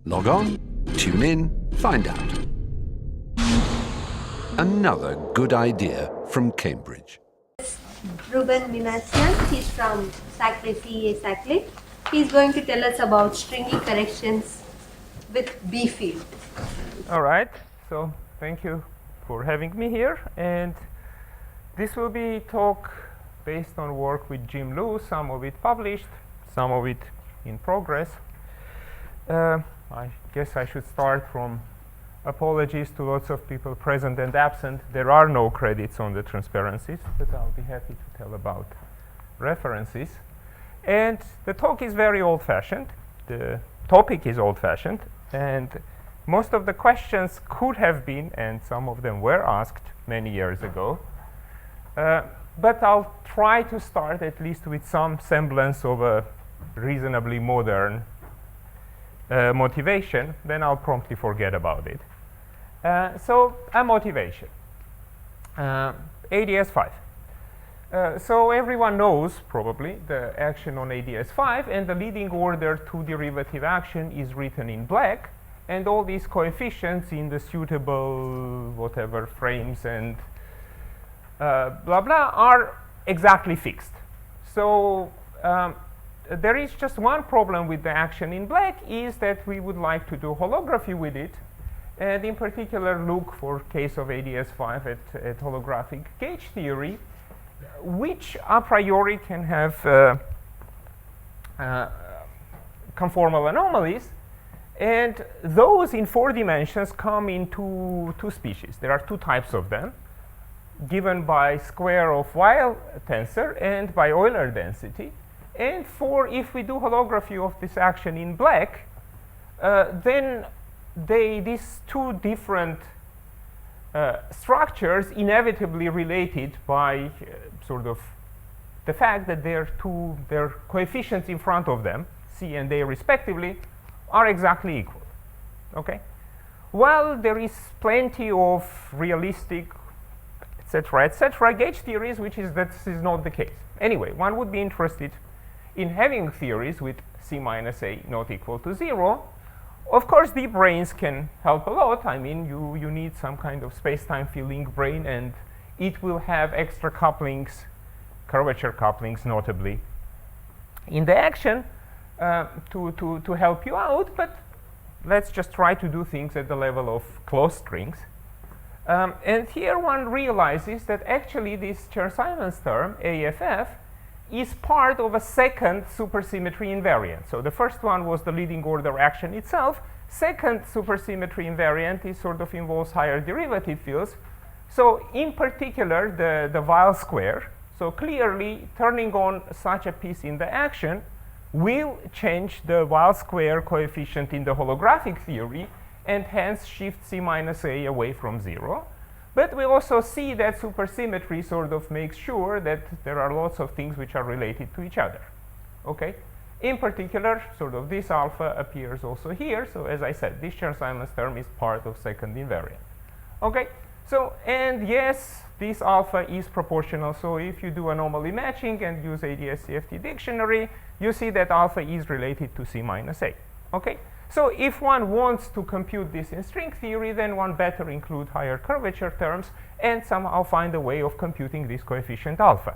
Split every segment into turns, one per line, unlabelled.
Log on, tune in, find out. Another good idea from Cambridge.
Ruben Minasian, he's from Saclay, CA Saclay. He's going to tell us about stringy corrections with B field.
All right, so thank you for having me here, and this will be a talk based on work with Jim Liu, some of it published, some of it in progress. I guess I should start from apologies to lots of people present and absent. There are no credits on the transparencies, but I'll be happy to tell about references. And the talk is very old-fashioned. The topic is old-fashioned, and most of the questions could have been, and some of them were asked many years ago. But I'll try to start at least with some semblance of a reasonably modern motivation, then I'll promptly forget about it. So a motivation, ADS5. So everyone knows probably the action on ADS5, and the leading order two derivative action is written in black, and all these coefficients in the suitable whatever frames and blah blah are exactly fixed. So there is just one problem with the action in black, is that we would like to do holography with it, and in particular look for case of ADS5 at holographic gauge theory, which a priori can have conformal anomalies, and those in 4 dimensions come in two species. There are 2 types of them, given by square of Weil tensor and by Euler density. And if we do holography of this action in black, then these 2 different structures inevitably related by sort of the fact that their coefficients in front of them, C and A respectively, are exactly equal. Okay? While there is plenty of realistic, etc., gauge theories which is that this is not the case. Anyway, one would be interested in having theories with C minus A not equal to 0. Of course, deep brains can help a lot. I mean, you need some kind of space-time filling brain, and it will have extra couplings, curvature couplings notably, in the action to help you out. But let's just try to do things at the level of closed strings. And here one realizes that actually this Chern-Simons term, AFF, is part of a second supersymmetry invariant. So the first one was the leading order action itself. Second supersymmetry invariant is sort of involves higher derivative fields. So in particular, the Weil square. So clearly, turning on such a piece in the action will change the Weil square coefficient in the holographic theory, and hence shift C minus A away from 0. But we also see that supersymmetry sort of makes sure that there are lots of things which are related to each other. Okay? In particular, sort of this alpha appears also here. So as I said, this Chern-Simons term is part of second invariant. Okay? So, and yes, this alpha is proportional. So if you do anomaly matching and use ADS-CFT dictionary, you see that alpha is related to C minus A. Okay? So if one wants to compute this in string theory, then one better include higher curvature terms and somehow find a way of computing this coefficient alpha.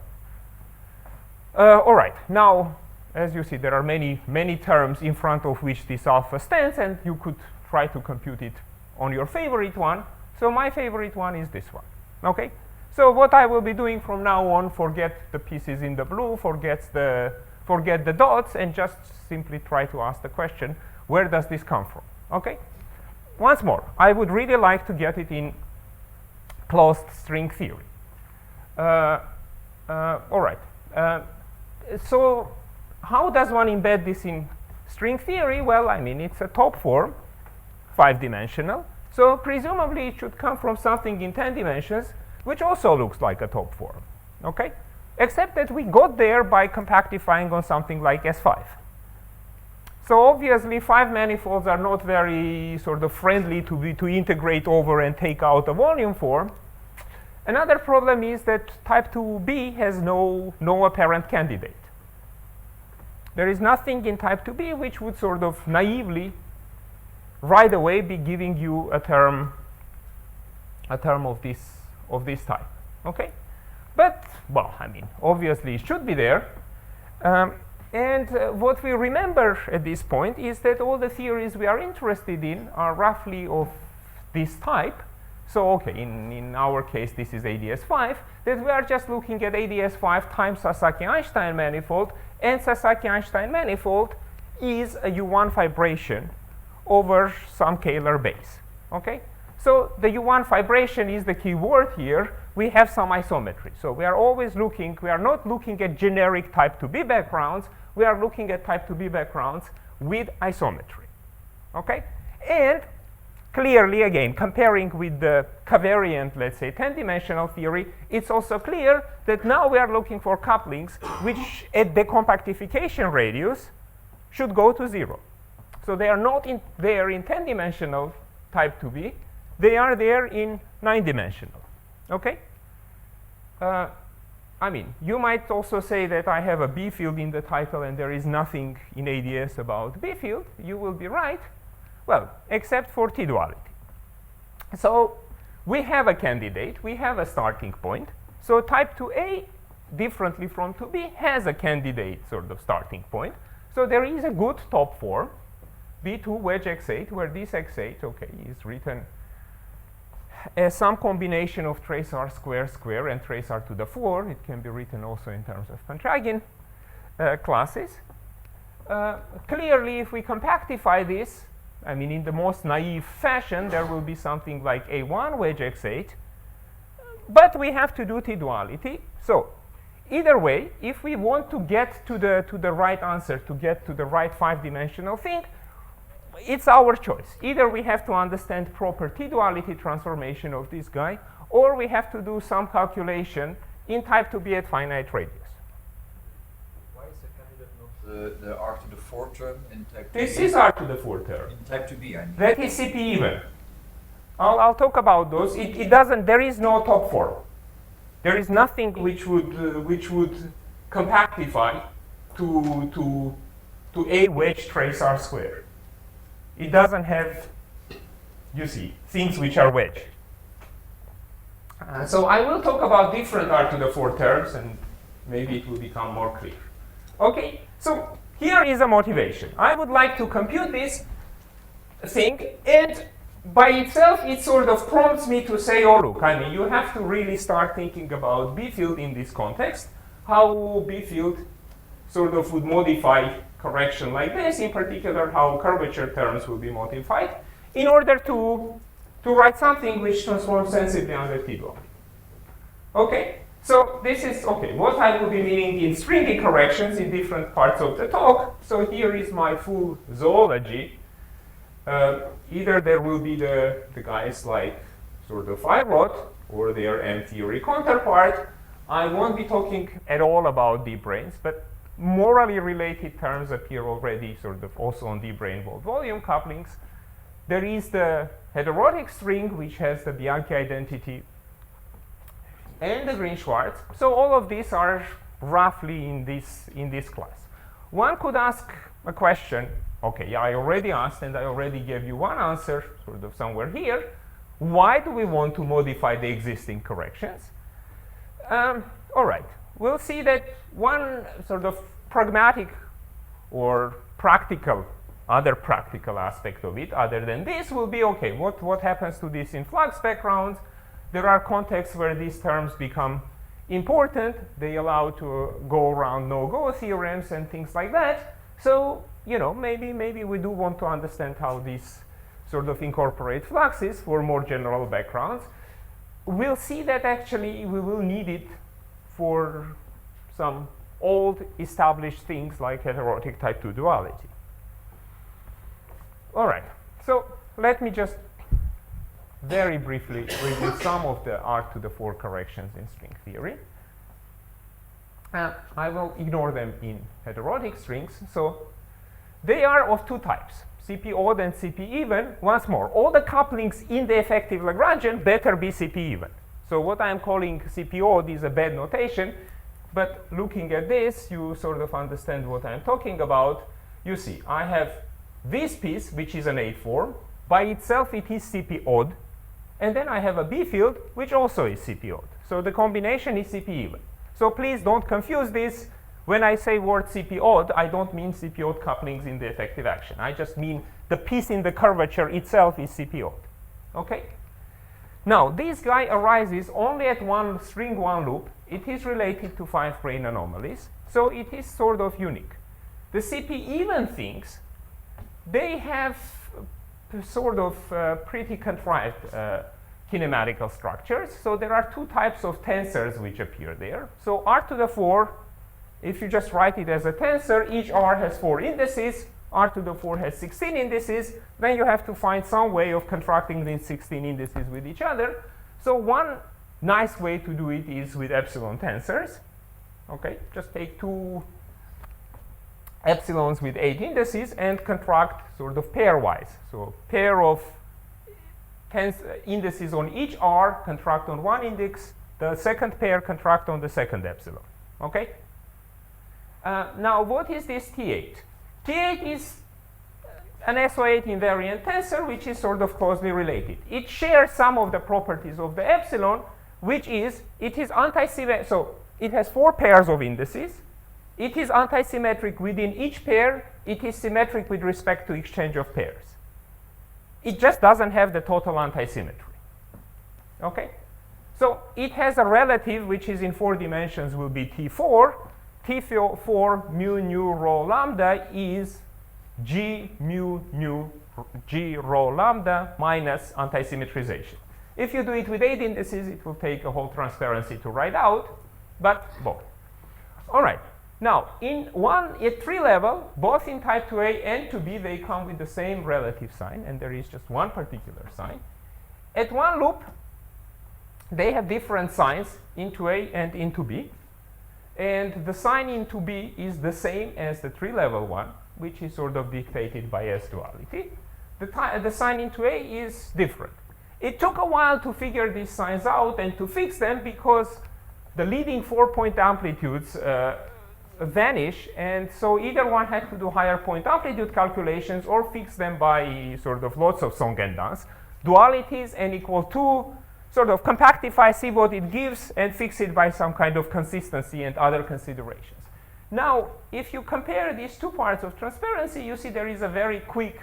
All right, now, as you see, there are many terms in front of which this alpha stands, and you could try to compute it on your favorite one. So my favorite one is this one. Okay? So what I will be doing from now on, forget the pieces in the blue, forget the dots, and just simply try to ask the question, where does this come from? Okay? Once more, I would really like to get it in closed string theory. All right. So how does one embed this in string theory? Well, I mean, it's a top form, 5-dimensional. So presumably it should come from something in 10 dimensions, which also looks like a top form. Okay? Except that we got there by compactifying on something like S5. So obviously, 5 manifolds are not very sort of friendly to integrate over and take out a volume form. Another problem is that type 2b has no apparent candidate. There is nothing in type 2b which would sort of naively right away be giving you a term of this type. Okay, but well, I mean, obviously it should be there. And what we remember at this point is that all the theories we are interested in are roughly of this type. So, okay, in our case, this is ADS5, that we are just looking at ADS5 times Sasaki-Einstein manifold, and Sasaki-Einstein manifold is a U1 fibration over some Kähler base. Okay? So the U1 fibration is the key word here. We have some isometry. So we are always looking, we are not looking at generic type 2b backgrounds, we are looking at type 2b backgrounds with isometry. Okay? And clearly, again, comparing with the covariant, let's say, 10-dimensional theory, it's also clear that now we are looking for couplings which at the compactification radius should go to 0. So they are not there in 10-dimensional type 2b, they are there in 9-dimensional. Okay? I mean, you might also say that I have a B field in the title and there is nothing in ADS about B field. You will be right. Well, except for T-duality. So we have a candidate, we have a starting point. So type 2a, differently from 2b, has a candidate sort of starting point. So there is a good top form, B2 wedge x8, where this x8, okay, is written as some combination of trace r square and trace r to the 4. It can be written also in terms of Kontragin classes. Clearly, if we compactify this, I mean, in the most naive fashion, there will be something like A1 wedge x8. But we have to do T-duality. So either way, if we want to get to the right answer, to get to the right 5-dimensional thing, it's our choice. Either we have to understand proper T-duality transformation of this guy, or we have to do some calculation in type 2b at finite radius.
Why is the candidate not the r to the 4 term in type 2b?
This is r to the 4 term.
In type 2b, I mean.
That is CP even. I'll talk about those. It doesn't. There is no top form. There is nothing which would compactify to a wedge trace r square. It doesn't have, you see, things which are wedge. So I will talk about different r to the 4 terms, and maybe it will become more clear. Okay, so here is a motivation. I would like to compute this thing, and by itself, it sort of prompts me to say, oh, look, I mean, you have to really start thinking about B field in this context, how B field sort of would modify correction like this, in particular how curvature terms will be modified, in order to write something which transforms sensibly under T-duality. Okay, so this is, okay, what I will be meaning in stringy corrections in different parts of the talk. So here is my full zoology. Either there will be the guys like sort of I-rot or their M-theory counterpart. I won't be talking at all about D-branes, but morally related terms appear already sort of also on D-brane volume couplings. There is the heterotic string, which has the Bianchi identity and the Green-Schwarz. So all of these are roughly in this class. One could ask a question. Okay, yeah, I already asked, and I already gave you one answer, sort of somewhere here. Why do we want to modify the existing corrections? All right, we'll see that one sort of pragmatic or other practical aspect of it, other than this, will be, okay, what happens to this in flux backgrounds? There are contexts where these terms become important. They allow to go around no-go theorems and things like that. So, you know, maybe we do want to understand how these sort of incorporate fluxes for more general backgrounds. We'll see that actually we will need it for some old established things like heterotic type 2 duality. All right, so let me just very briefly review some of the r to the 4 corrections in string theory. I will ignore them in heterotic strings. So they are of two types, CP odd and CP even. Once more, all the couplings in the effective Lagrangian better be CP even. So what I'm calling CP odd is a bad notation, but looking at this, you sort of understand what I'm talking about. You see, I have this piece, which is an 8 form, by itself it is CP odd, and then I have a B field, which also is CP odd. So the combination is CP even. So please don't confuse this. When I say word CP odd, I don't mean CP odd couplings in the effective action. I just mean the piece in the curvature itself is CP odd. Okay? Now, this guy arises only at one string 1 loop. It is related to 5 brane anomalies, so it is sort of unique. The CP even things, they have sort of pretty contrived kinematical structures. So there are 2 types of tensors which appear there. So r to the 4, if you just write it as a tensor, each r has 4 indices, r to the 4 has 16 indices, then you have to find some way of contracting these 16 indices with each other. So one nice way to do it is with epsilon tensors. Okay, just take 2 epsilons with 8 indices and contract sort of pairwise. So pair of indices on each r contract on one index, the second pair contract on the second epsilon. Okay? Now, what is this T8? T8 is an SO8 invariant tensor, which is sort of closely related. It shares some of the properties of the epsilon, which is it is antisymmetric. So it has 4 pairs of indices. It is antisymmetric within each pair. It is symmetric with respect to exchange of pairs. It just doesn't have the total antisymmetry. Okay? So it has a relative which is in 4 dimensions will be T4. T4 mu nu rho lambda is G mu nu G rho lambda minus antisymmetrization. If you do it with 8 indices, it will take a whole transparency to write out, but both. All right. Now, at 3 level, both in type 2a and 2b, they come with the same relative sign, and there is just one particular sign. At 1 loop, they have different signs in 2a and in 2b. And the sign in 2b is the same as the 3 level one, which is sort of dictated by S duality. The sign in 2a is different. It took a while to figure these signs out and to fix them because the leading 4-point amplitudes vanish, and so either one had to do higher point amplitude calculations or fix them by sort of lots of song and dance. Dualities n equal 2, sort of compactify, see what it gives, and fix it by some kind of consistency and other considerations. Now, if you compare these 2 parts of transparency, you see there is a very quick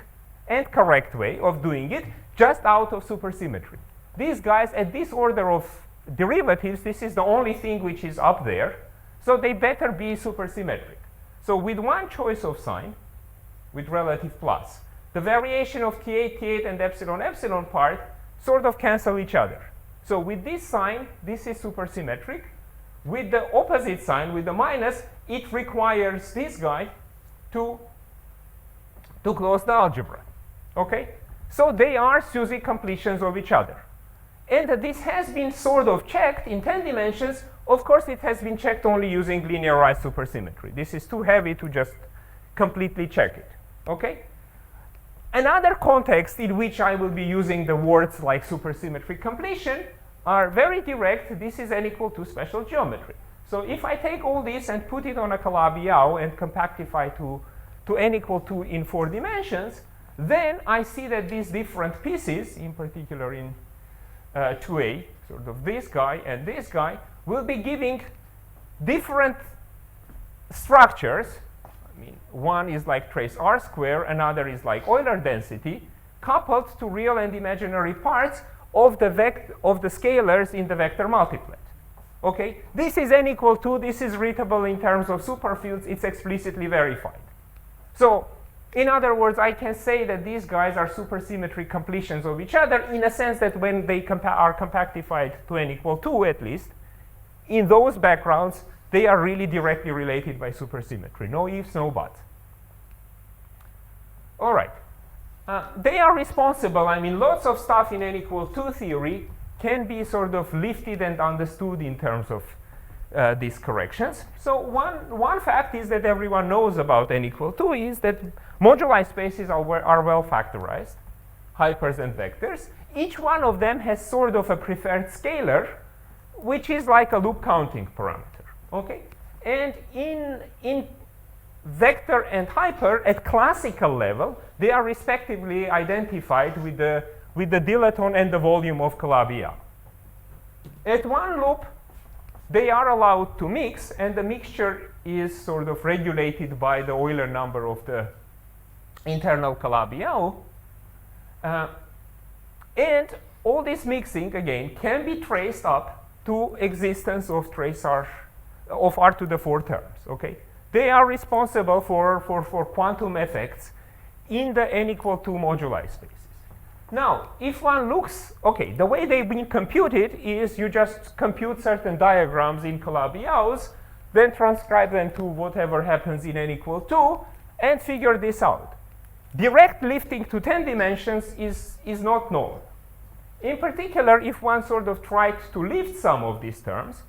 and correct way of doing it, just out of supersymmetry. These guys, at this order of derivatives, this is the only thing which is up there, so they better be supersymmetric. So with one choice of sign, with relative plus, the variation of T8, T8, and epsilon, epsilon part sort of cancel each other. So with this sign, this is supersymmetric. With the opposite sign, with the minus, it requires this guy to close the algebra. Okay? So they are SUSY completions of each other. And this has been sort of checked in 10 dimensions. Of course, it has been checked only using linearized supersymmetry. This is too heavy to just completely check it. Okay? Another context in which I will be using the words like supersymmetry completion are very direct. This is n equal to special geometry. So if I take all this and put it on a Calabi-Yau and compactify to n equal to in 4 dimensions, then I see that these different pieces, in particular in 2a, sort of this guy and this guy, will be giving different structures. I mean, one is like trace R square, another is like Euler density, coupled to real and imaginary parts of the scalars in the vector multiplet. Okay, this is n equal to, this is readable in terms of superfields, it's explicitly verified. So, in other words, I can say that these guys are supersymmetry completions of each other in a sense that when they are compactified to n equal 2 at least, in those backgrounds, they are really directly related by supersymmetry. No ifs, no buts. All right. They are responsible. I mean, lots of stuff in n equal 2 theory can be sort of lifted and understood in terms of these corrections. So one fact is that everyone knows about n equal 2 is that moduli spaces are well factorized, hypers and vectors. Each one of them has sort of a preferred scalar, which is like a loop counting parameter. Okay, and in vector and hyper at classical level, they are respectively identified with the dilaton and the volume of Calabi-Yau. At one loop, they are allowed to mix, and the mixture is sort of regulated by the Euler number of the internal Calabi-Yau. And all this mixing, again, can be traced up to existence of trace R, of R to the 4 terms, okay? They are responsible for quantum effects in the n equal 2 moduli spaces. Now, if one looks, okay, the way they've been computed is you just compute certain diagrams in Calabi-Yaus, then transcribe them to whatever happens in n equal 2, and figure this out. Direct lifting to 10 dimensions is not known. In particular, if one sort of tried to lift some of these terms,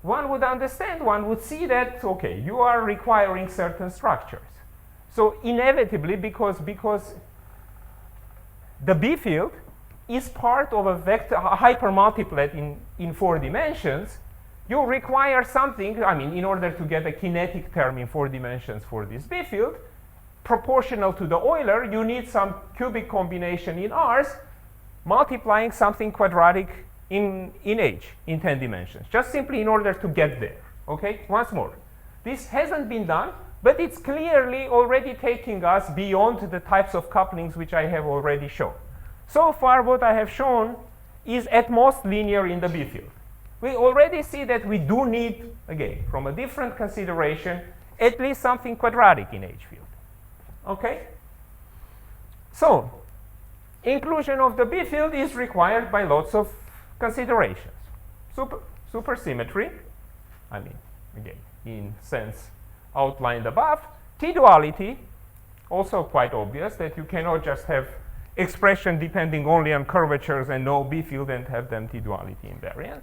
one would understand, one would see that, okay, you are requiring certain structures. So inevitably, because the B field is part of a vector, a hypermultiplet in 4 dimensions, you require something, I mean, in order to get a kinetic term in 4 dimensions for this B field, proportional to the Euler, you need some cubic combination in R's, multiplying something quadratic in H, in 10 dimensions, just simply in order to get there, okay? Once more, this hasn't been done, but it's clearly already taking us beyond the types of couplings which I have already shown. So far, what I have shown is at most linear in the B field. We already see that we do need, again, from a different consideration, at least something quadratic in H field, okay? So, inclusion of the B field is required by lots of considerations. Supersymmetry, I mean, again, in sense outlined above. T-duality, also quite obvious that you cannot just have expression depending only on curvatures and no B field and have them T-duality invariant.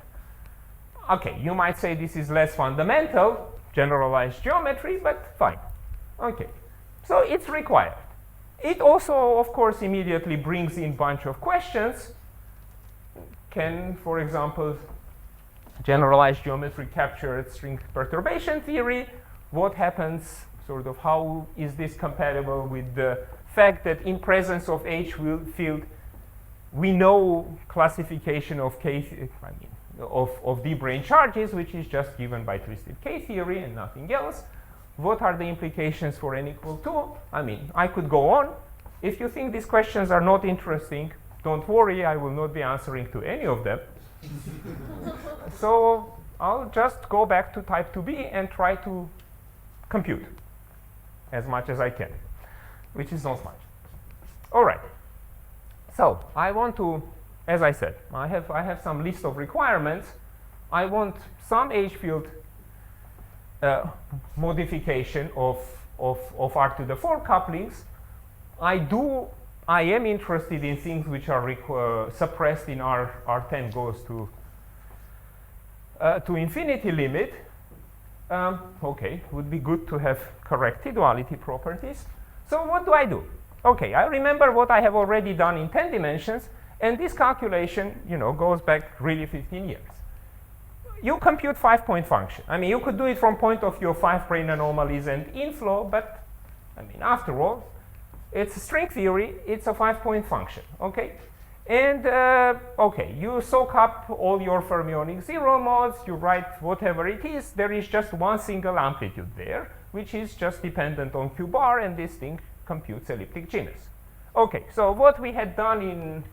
Okay, you might say this is less fundamental, generalized geometry, but fine. Okay, so it's required. It also, of course, immediately brings in a bunch of questions. Can, for example, generalized geometry capture string perturbation theory? What happens, sort of, how is this compatible with the fact that in presence of H field, we know classification of of deep range charges, which is just given by twisted K theory and nothing else. What are the implications for n equal 2? I mean, I could go on. If you think these questions are not interesting, don't worry, I will not be answering to any of them. So I'll just go back to type 2b and try to compute as much as I can, which is not much. All right. So I want to, as I said, I have some list of requirements. I want some H field modification of R to the 4 couplings. I am interested in things which are suppressed in R10 goes to infinity limit. Okay, would be good to have correct T-duality properties. So what do I do? Okay, I remember what I have already done in 10 dimensions, and this calculation, you know, goes back really 15 years. You compute 5-point function. I mean, you could do it from point of view of 5-brane anomalies and inflow, but I mean, after all, it's string theory. It's a 5-point function, okay? And okay, you soak up all your fermionic zero modes. You write whatever it is. There is just one single amplitude there, which is just dependent on Q bar, and this thing computes elliptic genus. Okay, so what we had done in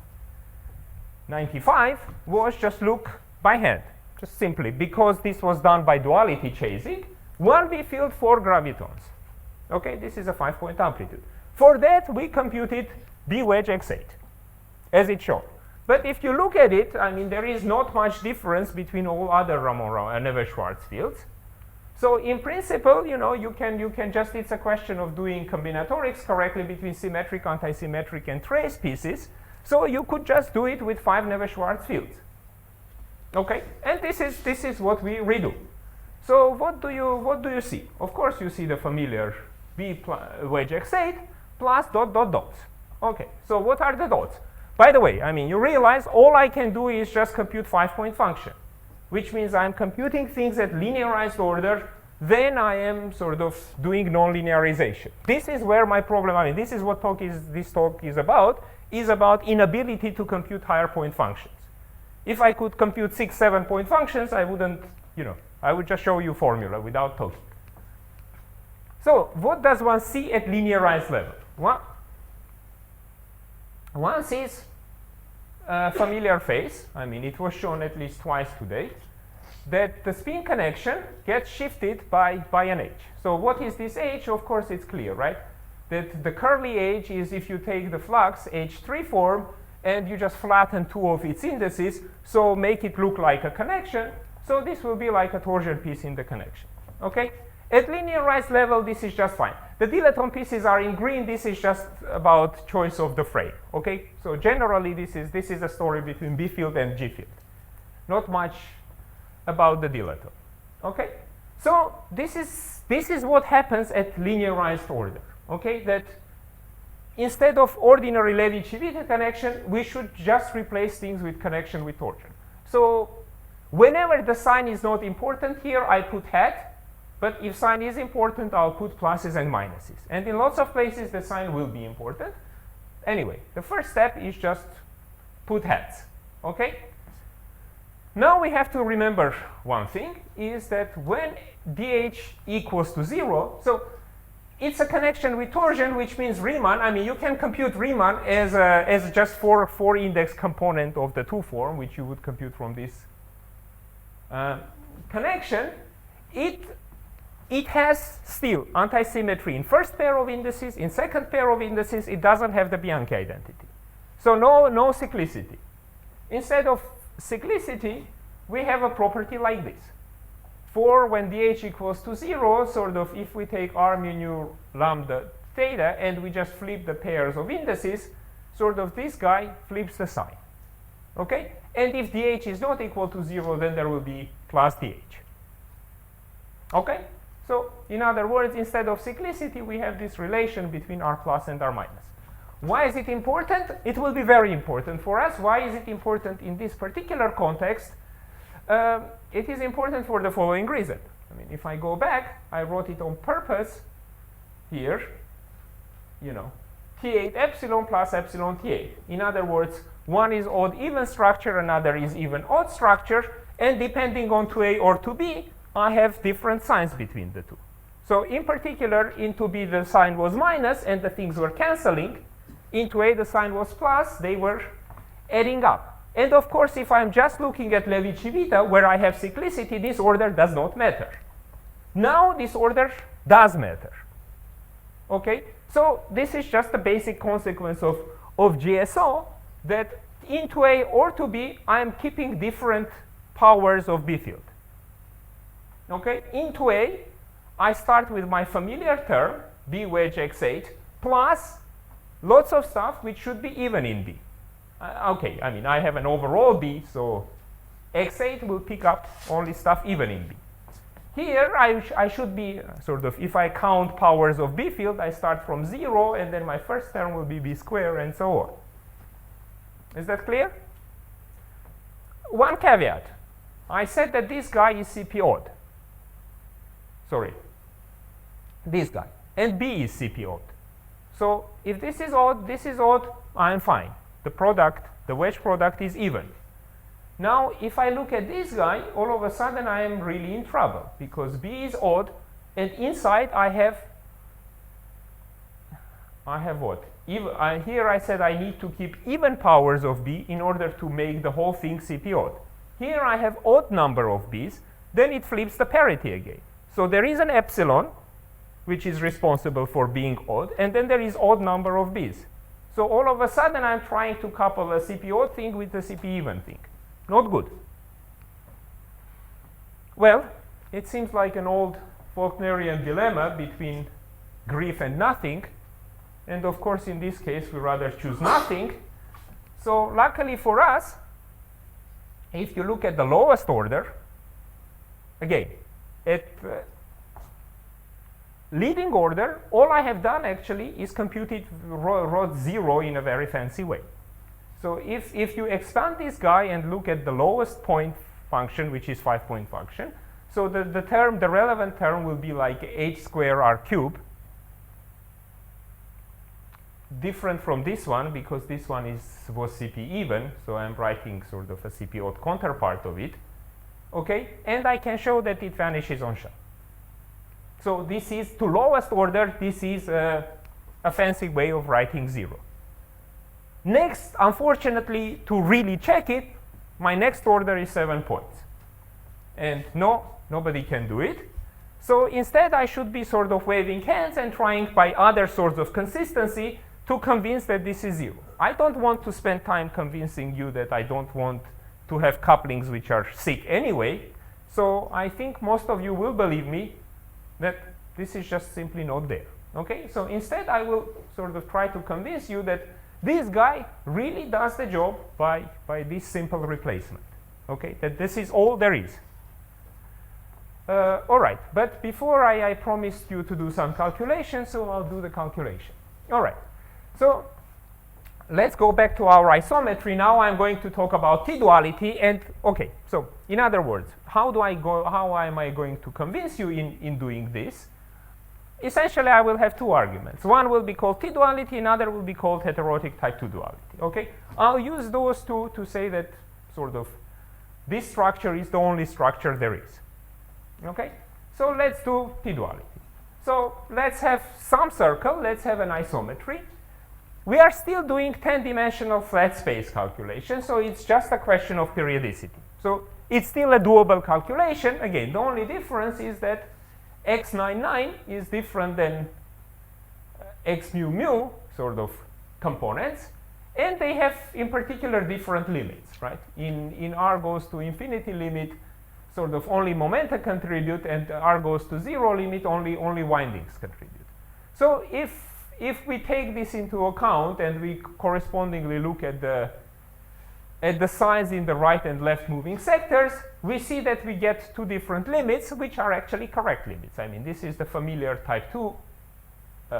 95 was just look by hand. Just simply, because this was done by duality chasing, 1B field 4 gravitons. Okay, this is a 5-point amplitude. For that, we computed B wedge X8, as it's shown. But if you look at it, I mean, there is not much difference between all other Raman-Neves-Schwarz fields. So in principle, you know, you can just, it's a question of doing combinatorics correctly between symmetric, anti-symmetric, and trace pieces. So you could just do it with 5 Neves-Schwarz fields. Okay, and this is what we redo. So what do you see? Of course, you see the familiar B wedge X8 plus dots. Okay, so what are the dots? By the way, I mean, you realize all I can do is just compute 5-point function, which means I'm computing things at linearized order then I am sort of doing non-linearization. This is where my problem, I mean, this is what this talk is about inability to compute higher point functions. If I could compute 6, 7 point functions, I wouldn't, I would just show you formula without talking. So what does one see at linearized level? One sees a familiar phase. I mean, it was shown at least twice today, that the spin connection gets shifted by an h. So what is this h? Of course, it's clear, right? That the curly h is if you take the flux H3 form and you just flatten two of its indices, so make it look like a connection. So this will be like a torsion piece in the connection. Okay? At linearized level, this is just fine. The dilaton pieces are in green. This is just about choice of the frame. Okay? So generally, this is a story between B field and G field. Not much about the dilaton. Okay? So this is what happens at linearized order. Okay? That instead of ordinary Levi-Civita connection, we should just replace things with connection with torsion. So whenever the sign is not important here, I put hat. But if sign is important, I'll put pluses and minuses. And in lots of places, the sign will be important. Anyway, the first step is just put hats. Okay? Now we have to remember one thing, is that when dh equals to 0, so it's a connection with torsion, which means Riemann. I mean, you can compute Riemann as just four index component of the 2 form, which you would compute from this connection. It has still antisymmetry in first pair of indices. In second pair of indices, it doesn't have the Bianchi identity. So no cyclicity. Instead of cyclicity, we have a property like this. For when dh equals to 0, sort of if we take r mu nu lambda theta and we just flip the pairs of indices, sort of this guy flips the sign. Okay? And if dh is not equal to 0, then there will be plus dh. Okay? So in other words, instead of cyclicity, we have this relation between r plus and r minus. Why is it important? It will be very important for us. Why is it important in this particular context? It is important for the following reason. I mean, if I go back, I wrote it on purpose here, T8 epsilon plus epsilon T8. In other words, one is odd even structure, another is even odd structure, and depending on 2A or 2B, I have different signs between the two. So in particular, in 2B, the sign was minus, and the things were canceling. In 2A, the sign was plus, they were adding up. And of course, if I'm just looking at Levi-Civita, where I have cyclicity, this order does not matter. Now, this order does matter. Okay? So this is just a basic consequence of GSO, that in 2A or 2B, I'm keeping different powers of B field. Okay? In 2A, I start with my familiar term, B wedge x8, plus lots of stuff which should be even in B. Okay, I mean, I have an overall B, so x8 will pick up only stuff even in B. Here, I should be sort of, if I count powers of B field, I start from 0, and then my first term will be B squared, and so on. Is that clear? One caveat. I said that this guy is CP odd. Sorry. This guy. And B is CP odd. So if this is odd, I'm fine. The product, the wedge product is even. Now, if I look at this guy, all of a sudden I am really in trouble, because B is odd, and inside I have what? Here I said I need to keep even powers of B in order to make the whole thing CP odd. Here I have odd number of B's, then it flips the parity again. So there is an epsilon, which is responsible for being odd, and then there is odd number of B's. So all of a sudden, I'm trying to couple a CP odd thing with a CP even thing. Not good. Well, it seems like an old Faulknerian dilemma between grief and nothing. And of course, in this case, we rather choose nothing. So luckily for us, if you look at the lowest order, again, at leading order, all I have done actually is computed rho 0 in a very fancy way. So if you expand this guy and look at the lowest point function, which is 5-point function, So the relevant term will be like h squared r cubed, different from this one because this one was CP even, so I'm writing sort of a CP odd counterpart of it. Okay, and I can show that it vanishes on shell. So this is, to lowest order, this is a fancy way of writing 0. Next, unfortunately, to really check it, my next order is 7 points. And no, nobody can do it. So instead, I should be sort of waving hands and trying by other sorts of consistency to convince that this is 0. I don't want to spend time convincing you that I don't want to have couplings which are sick anyway. So I think most of you will believe me that this is just simply not there. Okay, so instead I will sort of try to convince you that this guy really does the job by this simple replacement. Okay, that this is all there is. All right, but before I promised you to do some calculations, so I'll do the calculation. All right, so let's go back to our isometry. Now I'm going to talk about T-duality. And okay, so in other words, how am I going to convince you in doing this? Essentially, I will have two arguments. One will be called T-duality, another will be called heterotic type 2 duality. Okay, I'll use those two to say that sort of this structure is the only structure there is. Okay, so let's do T-duality. So let's have some circle, let's have an isometry. We are still doing 10-dimensional flat space calculation, so it's just a question of periodicity. So it's still a doable calculation. Again, the only difference is that x99 is different than x mu mu sort of components, and they have in particular different limits, right? In r goes to infinity limit, sort of only momenta contribute, and r goes to 0 limit, only windings contribute. So if we take this into account and we correspondingly look at the signs in the right and left moving sectors, we see that we get two different limits, which are actually correct limits. I mean, this is the familiar type 2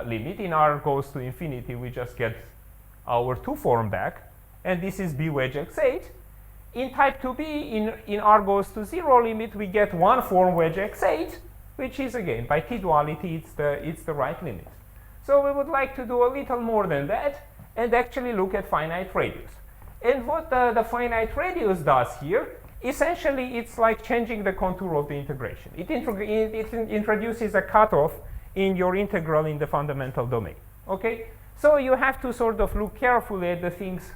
limit. In r goes to infinity, we just get our 2 form back, and this is b wedge x8. In type 2b, in r goes to 0 limit, we get 1 form wedge x8, which is, again, by T-duality, it's the right limit. So we would like to do a little more than that and actually look at finite radius. And what the finite radius does here, essentially it's like changing the contour of the integration. It introduces a cutoff in your integral in the fundamental domain. Okay, so you have to sort of look carefully at the things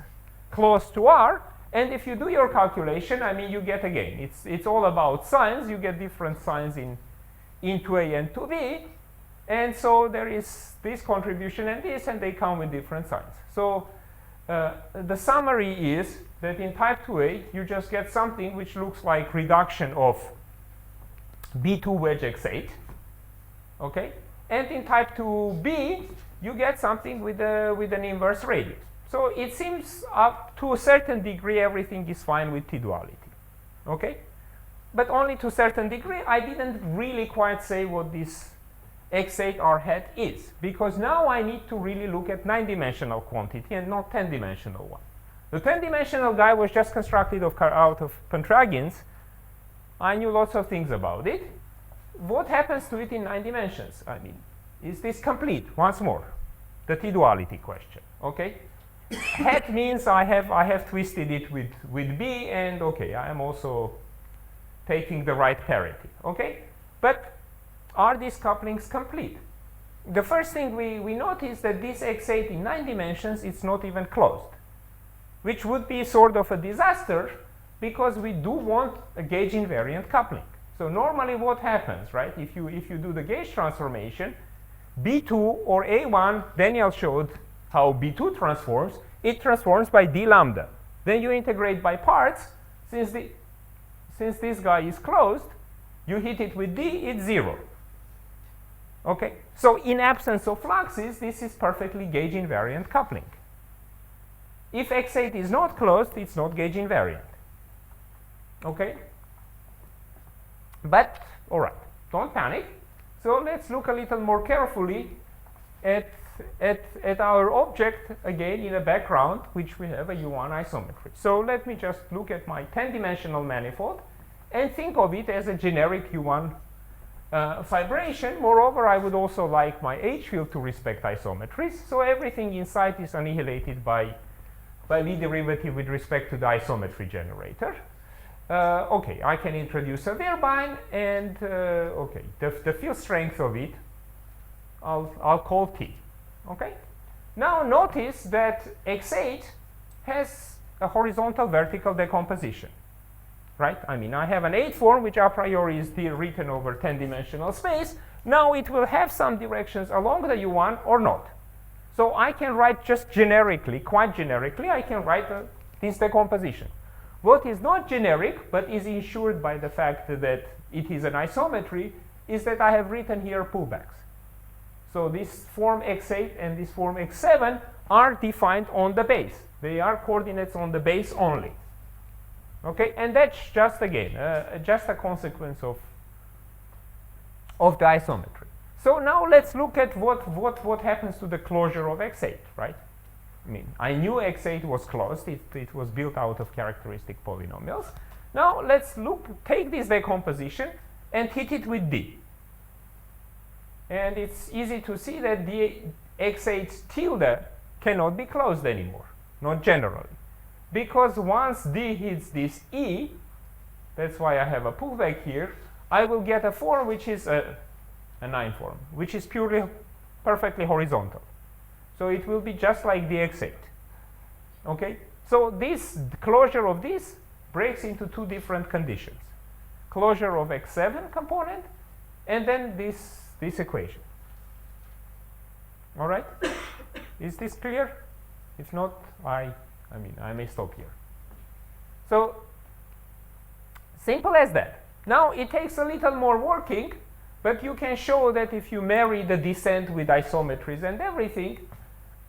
close to r, and if you do your calculation, I mean, you get, again, it's all about signs. You get different signs in 2a and 2b, and so there is this contribution and this, and they come with different signs. So the summary is that in type 2a, you just get something which looks like reduction of b2 wedge x8, okay? And in type 2b, you get something with an inverse radius. So it seems up to a certain degree, everything is fine with T-duality, okay? But only to a certain degree. I didn't really quite say what this x8 r hat is, because now I need to really look at 9-dimensional quantity and not 10-dimensional one. The 10-dimensional guy was just constructed out of Pentragians. I knew lots of things about it. What happens to it in 9 dimensions? I mean, is this complete? Once more, the T-duality question, okay? Hat means I have twisted it with b, and okay, I am also taking the right parity, okay? But are these couplings complete? The first thing we notice that this x8 in 9 dimensions, it's not even closed, which would be sort of a disaster because we do want a gauge invariant coupling. So normally what happens, right? If you do the gauge transformation, B2 or A1, Daniel showed how B2 transforms. It transforms by d lambda. Then you integrate by parts. Since this guy is closed, you hit it with d, it's 0. Okay, so in absence of fluxes, this is perfectly gauge invariant coupling. If x8 is not closed, it's not gauge invariant. Okay, but all right, don't panic. So let's look a little more carefully at our object again in a background, which we have a U1 isometry. So let me just look at my 10-dimensional manifold, and think of it as a generic U1 fibration. Moreover, I would also like my H field to respect isometries, so everything inside is annihilated by Lie derivative with respect to the isometry generator. Okay, I can introduce a Wehrbein, and okay, the field strength of it, I'll call T. Okay. Now notice that X8 has a horizontal vertical decomposition, right? I mean, I have an 8 form which a priori is written over 10-dimensional space. Now it will have some directions along the U1 or not. So I can write just generically, quite generically, I can write this decomposition. What is not generic, but is ensured by the fact that it is an isometry, is that I have written here pullbacks. So this form X8 and this form X7 are defined on the base. They are coordinates on the base only. Okay, and that's just, again, just a consequence of the isometry. So now let's look at what happens to the closure of X8, right? I mean, I knew X8 was closed. It was built out of characteristic polynomials. Now let's take this decomposition and hit it with D. And it's easy to see that the X8 tilde cannot be closed anymore, not generally. Because once D hits this E, that's why I have a pullback here, I will get a form which is a 9 form, which is purely perfectly horizontal. So it will be just like the X8. Okay? So this closure of this breaks into two different conditions. Closure of X7 component, and then this equation. All right? Is this clear? If not, I may stop here. So simple as that. Now it takes a little more working, but you can show that if you marry the descent with isometries and everything,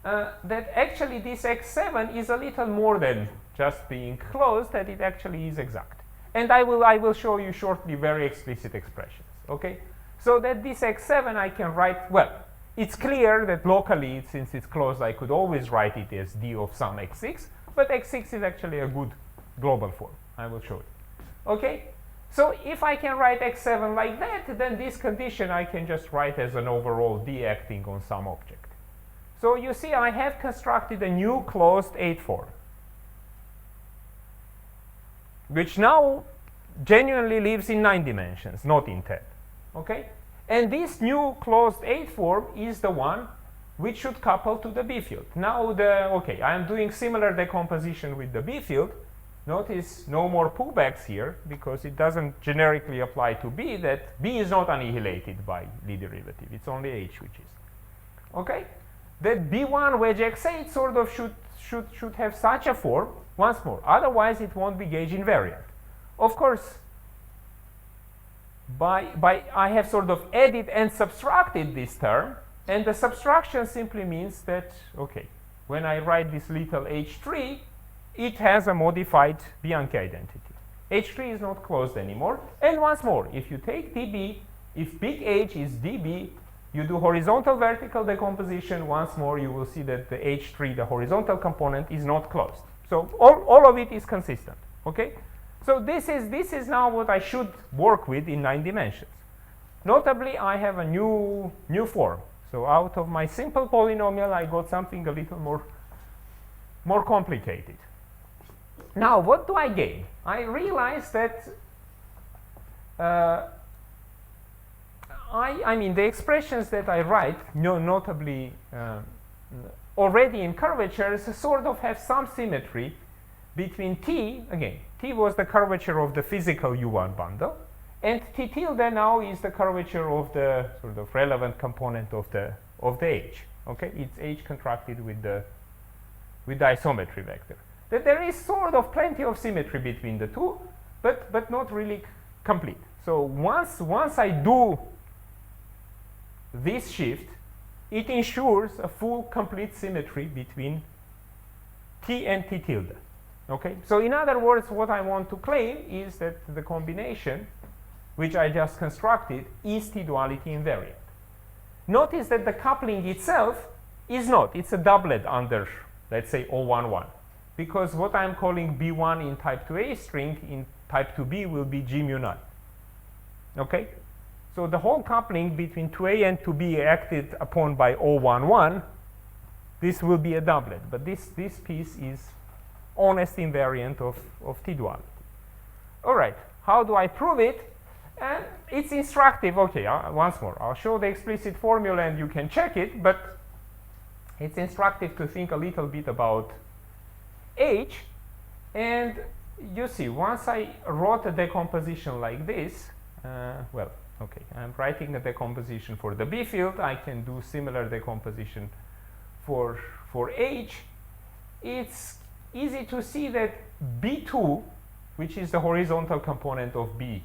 that actually this X7 is a little more than just being closed, that it actually is exact. And I will show you shortly very explicit expressions. Okay? So that this X7 I can write, well, it's clear that locally, since it's closed, I could always write it as D of some X6, but X6 is actually a good global form. I will show you. Okay? So if I can write X7 like that, then this condition I can just write as an overall D acting on some object. So you see I have constructed a new closed 8 form, which now genuinely lives in 9 dimensions, not in 10. Okay? And this new closed 8 form is the one which should couple to the B field. Now okay, I am doing similar decomposition with the B field. Notice no more pullbacks here, because it doesn't generically apply to B, that B is not annihilated by Lie derivative. It's only H which is. Okay? That B1 wedge X8 sort of should have such a form once more. Otherwise, it won't be gauge invariant. Of course, I have sort of added and subtracted this term, and the subtraction simply means that, okay, when I write this little H3, it has a modified Bianchi identity. H3 is not closed anymore. And once more, if you take dB, if big H is dB, you do horizontal vertical decomposition, once more you will see that the H3, the horizontal component, is not closed. So all of it is consistent. Okay? So this is now what I should work with in 9 dimensions. Notably, I have a new form. So out of my simple polynomial, I got something a little more complicated. Now, what do I gain? I realize that I mean, the expressions that I write, notably already in curvatures, sort of have some symmetry between T, again, T was the curvature of the physical U1 bundle, and T tilde now is the curvature of the sort of relevant component of the H. Okay, it's H contracted with the isometry vector. That there is sort of plenty of symmetry between the two, but not really complete. So once I do this shift, it ensures a full complete symmetry between T and T tilde. Okay, so in other words, what I want to claim is that the combination which I just constructed is T-duality invariant. Notice that the coupling itself is not. It's a doublet under, let's say, O11. Because what I'm calling B1 in type 2A string type 2b will be G mu naught. Okay? So the whole coupling between 2a and 2b acted upon by O11, this will be a doublet. But this piece is honest invariant of T-duality. All right, how do I prove it? And it's instructive. Okay, once more, I'll show the explicit formula and you can check it, but it's instructive to think a little bit about H. And you see, once I wrote a decomposition like this, well, okay, I'm writing a decomposition for the B field. I can do similar decomposition for H. It's easy to see that B2, which is the horizontal component of B,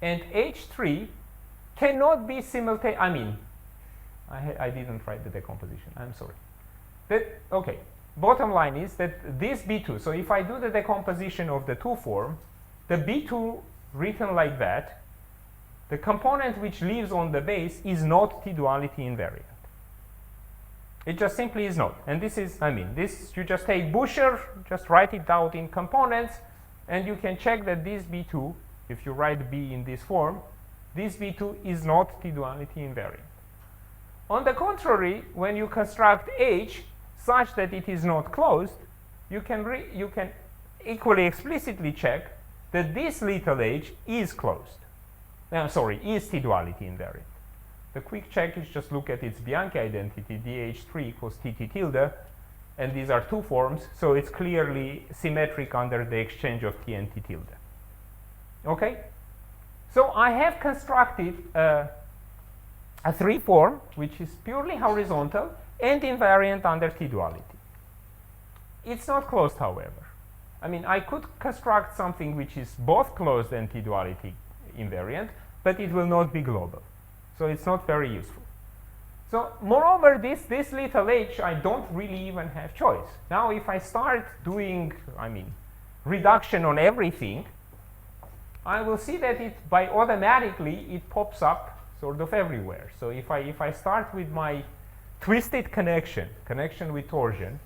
and H3 cannot be simultaneous. I mean, I didn't write the decomposition. I'm sorry. Okay, bottom line is that this B2, so if I do the decomposition of the 2 form, the B2 written like that, the component which lives on the base is not T-duality invariant. It just simply is not. And this is, I mean, this, you just take Busher, just write it out in components, and you can check that this B2, if you write B in this form, this B2 is not T-duality invariant. On the contrary, when you construct H such that it is not closed, you can equally explicitly check that this little h is closed. Is T-duality invariant. The quick check is just look at its Bianchi identity, dH3 equals TT tilde, and these are 2 forms, so it's clearly symmetric under the exchange of T and T tilde. Okay? So I have constructed a 3 form, which is purely horizontal and invariant under T-duality. It's not closed, however. I mean, I could construct something which is both closed and T-duality invariant, but it will not be global. So it's not very useful. So moreover, this little h, I don't really even have choice. Now, if I start doing, reduction on everything, I will see that it, by automatically, it pops up sort of everywhere. So if I start with my twisted connection with torsion,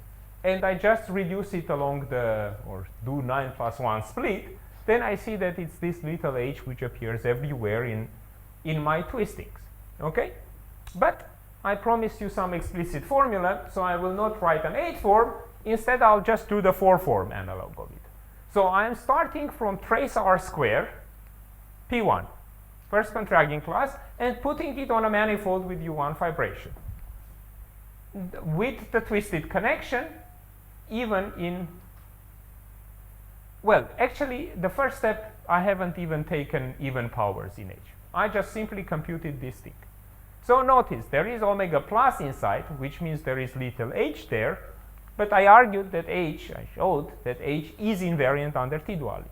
and I just reduce it along the, or do 9+1 split, then I see that it's this little h which appears everywhere in my twistings. Okay? But I promised you some explicit formula, so I will not write an 8 form. Instead, I'll just do the 4 form analog of it. So I'm starting from trace R square, P1, first contracting class, and putting it on a manifold with U1 fibration. With the twisted connection, even in, well, actually, the first step, I haven't even taken even powers in H. I just simply computed this thing. So notice, there is omega plus inside, which means there is little h there, but I argued that H, I showed that H is invariant under T-duality.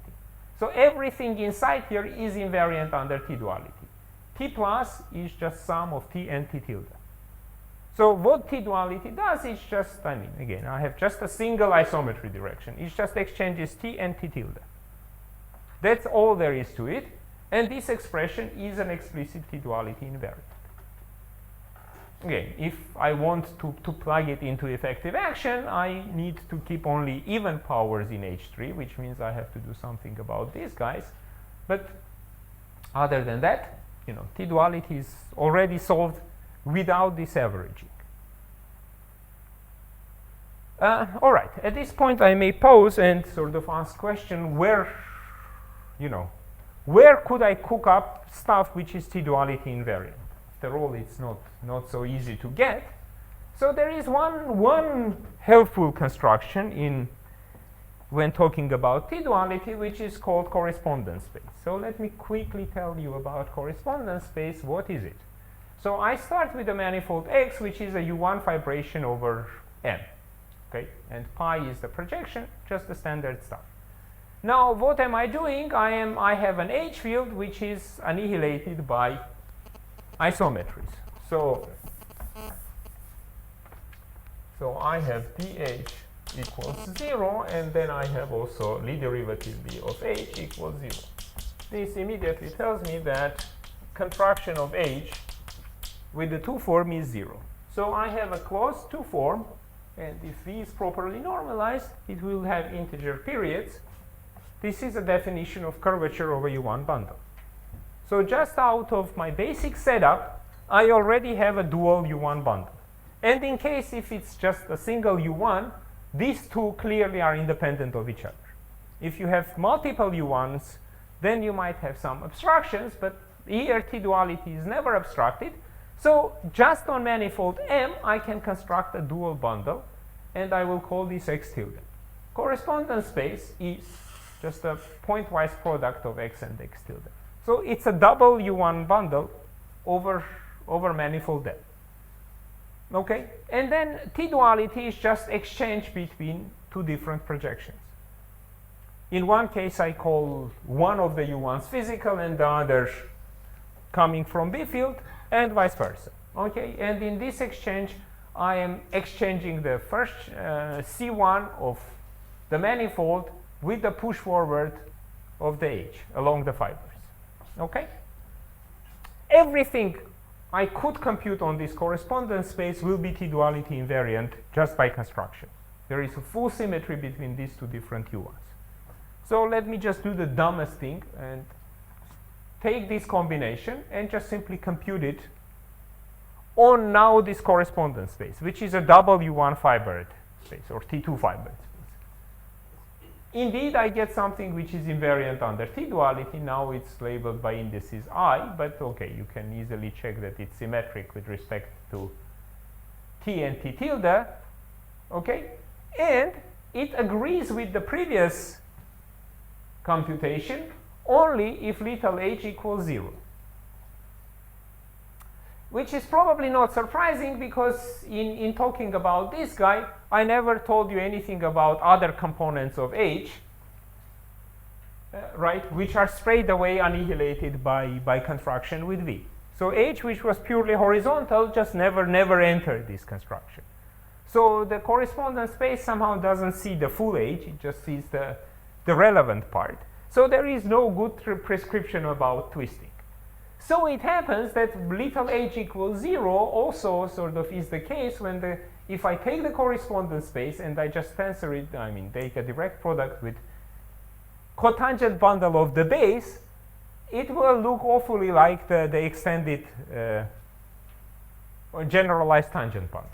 So everything inside here is invariant under T-duality. T plus is just sum of T and T tilde. So what T-duality does is just, again, I have just a single isometry direction. It just exchanges T and T tilde. That's all there is to it. And this expression is an explicit T-duality invariant. Again, if I want to plug it into effective action, I need to keep only even powers in H3, which means I have to do something about these guys. But other than that, T-duality is already solved without this averaging. All right, at this point I may pause and sort of ask question where could I cook up stuff which is T-duality invariant? After all, it's not so easy to get. So there is one helpful construction when talking about T-duality, which is called correspondence space. So let me quickly tell you about correspondence space. What is it? So I start with a manifold X, which is a U1 fibration over M. Okay, and pi is the projection, just the standard stuff. Now, what am I doing? I have an H field which is annihilated by isometries. So I have dH equals 0, and then I have also Lie derivative B of H equals 0. This immediately tells me that contraction of H with the 2 form is 0. So I have a closed 2 form, and if V is properly normalized, it will have integer periods. This is a definition of curvature of a U1 bundle. So just out of my basic setup, I already have a dual U1 bundle. And in case if it's just a single U1, these two clearly are independent of each other. If you have multiple U1s, then you might have some abstractions, but here T-duality is never abstracted. So just on manifold M, I can construct a dual bundle, and I will call this X tilde. Correspondence space is just a pointwise product of X and X tilde. So it's a double U1 bundle over manifold M. Okay, and then T-duality is just exchange between two different projections. In one case, I call one of the U1s physical and the other coming from B field, and vice versa. Okay, and in this exchange, I am exchanging the first C1 of the manifold with the push forward of the H along the fibers. Okay, everything I could compute on this correspondence space will be T-duality invariant just by construction. There is a full symmetry between these two different U1s. So let me just do the dumbest thing and take this combination and just simply compute it on now this correspondence space, which is a double U1 fibered space or T2 fibered space. Indeed, I get something which is invariant under T-duality. Now it's labeled by indices I, but okay, you can easily check that it's symmetric with respect to T and T tilde. Okay, and it agrees with the previous computation only if little h equals 0. Which is probably not surprising because in talking about this guy, I never told you anything about other components of H, right, which are straight away annihilated by construction with V. So H, which was purely horizontal, just never entered this construction. So the correspondence space somehow doesn't see the full H, it just sees the relevant part. So there is no good prescription about twisting. So it happens that little h equals 0 also sort of is the case when if I take the correspondence space and I just tensor it, I mean take a direct product with cotangent bundle of the base, it will look awfully like the extended or generalized tangent bundle.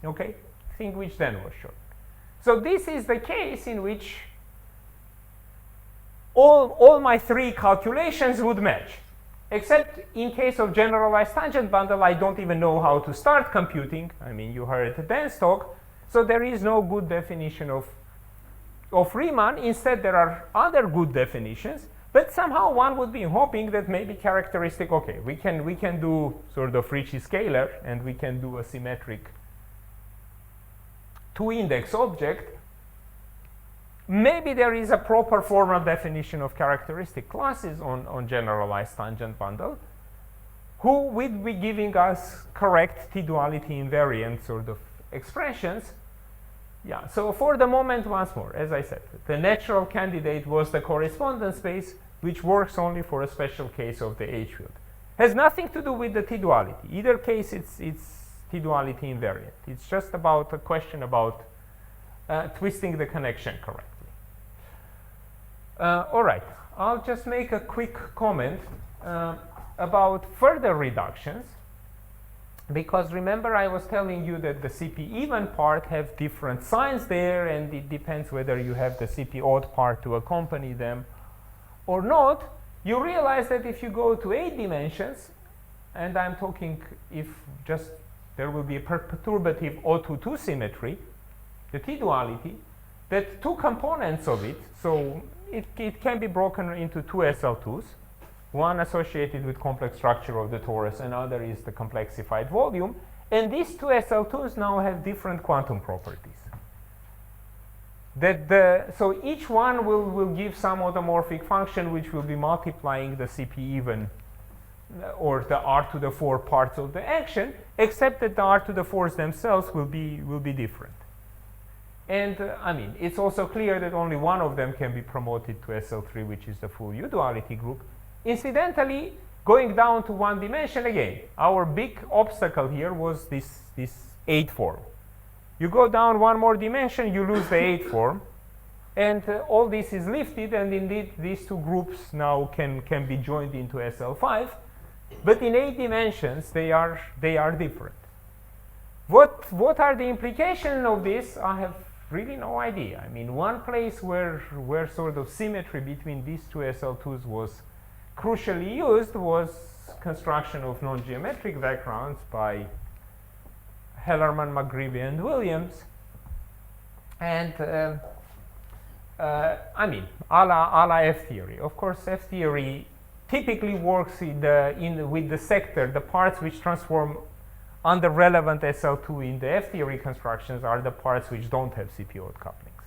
Okay, thing which then was shown. So this is the case in which all my three calculations would match. Except in case of generalized tangent bundle, I don't even know how to start computing. I mean, you heard Dan's talk. So there is no good definition of Riemann. Instead, there are other good definitions. But somehow one would be hoping that maybe characteristic, okay, we can do sort of Ricci scalar, and we can do a symmetric two-index object. Maybe there is a proper formal definition of characteristic classes on generalized tangent bundle, who would be giving us correct T-duality invariant sort of expressions. Yeah, so for the moment, once more, as I said, the natural candidate was the correspondence space, which works only for a special case of the H field. Has nothing to do with the T-duality. Either case, it's T-duality invariant. It's just about a question about twisting the connection correctly. All right, I'll just make a quick comment about further reductions, because remember I was telling you that the CP even part have different signs there, and it depends whether you have the CP odd part to accompany them or not. You realize that if you go to 8 dimensions, and I'm talking if just there will be a perturbative O2-2 symmetry, the T-duality, that two components of it, so it can be broken into two SL2s, one associated with complex structure of the torus, another is the complexified volume, and these two SL2s now have different quantum properties. So each one will give some automorphic function which will be multiplying the CP even or the R to the 4 parts of the action, except that the R to the 4s themselves will be different. And I mean, it's also clear that only one of them can be promoted to SL3, which is the full U-duality group. Incidentally, going down to one dimension again, our big obstacle here was this 8 form. You go down one more dimension, you lose the 8 form. And all this is lifted, and indeed these two groups now can be joined into SL5. But in 8 dimensions, they are different. What are the implications of this? I have really no idea. I mean, one place where sort of symmetry between these two SL2s was crucially used was construction of non-geometric backgrounds by Hellerman, McGreevy, and Williams. And I mean, a la F-theory. Of course, F-theory typically works with the sector. The parts which transform under relevant SL2 in the F-theory constructions are the parts which don't have CPO couplings.